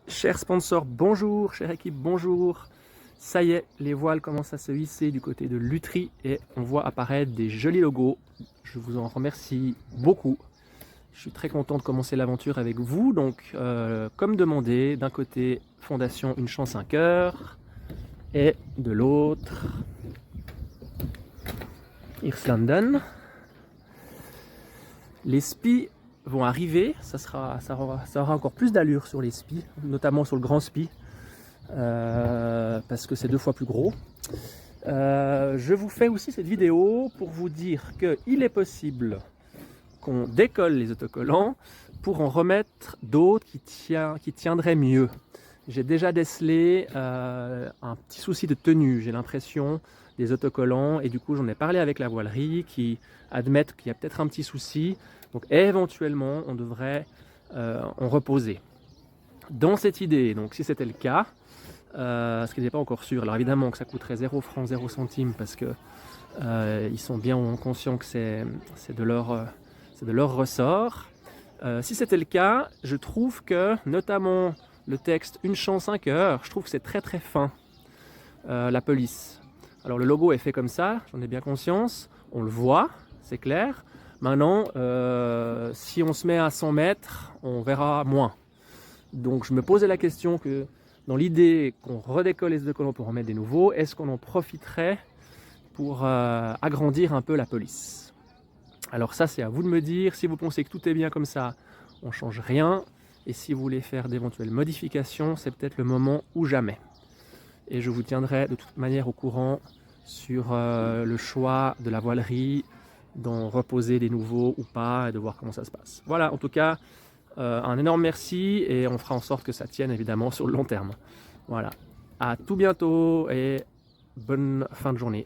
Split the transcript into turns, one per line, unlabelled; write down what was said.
Chers sponsors, bonjour, chère équipe, bonjour. Ça y est, les voiles commencent à se hisser du côté de Lutry et on voit apparaître des jolis logos. Je vous en remercie beaucoup. Je suis très content de commencer l'aventure avec vous. Donc, comme demandé, d'un côté, Fondation Une Chance un cœur et de l'autre, Irslanden. Les SPI vont arriver, ça aura encore plus d'allure sur les SPI, notamment sur le grand SPI. Parce que c'est 2 fois plus gros. Je vous fais aussi cette vidéo pour vous dire qu'il est possible qu'on décolle les autocollants pour en remettre d'autres qui tiendraient mieux. J'ai déjà décelé un petit souci de tenue, j'ai l'impression, des autocollants, et du coup j'en ai parlé avec la voilerie qui admettent qu'il y a peut-être un petit souci, donc éventuellement on devrait en reposer. Dans cette idée, donc si c'était le cas, ce qui n'est pas encore sûr, alors évidemment que ça coûterait 0 francs 0 centimes parce que ils sont bien conscients que c'est de leur ressort. Si c'était le cas, je trouve que notamment le texte Une chance un cœur, je trouve que c'est très très fin, la police. Alors le logo est fait comme ça, j'en ai bien conscience, on le voit, c'est clair. Maintenant, si on se met à 100 mètres, on verra moins. Donc je me posais la question que dans l'idée qu'on redécolle les autocollants pour en mettre des nouveaux, est-ce qu'on en profiterait pour agrandir un peu la police? Alors ça, c'est à vous de me dire. Si vous pensez que tout est bien comme ça, on ne change rien. Et si vous voulez faire d'éventuelles modifications, c'est peut-être le moment ou jamais. Et je vous tiendrai de toute manière au courant sur le choix de la voilerie, d'en reposer des nouveaux ou pas, et de voir comment ça se passe. Voilà, en tout cas, un énorme merci et on fera en sorte que ça tienne évidemment sur le long terme. Voilà, à tout bientôt et bonne fin de journée.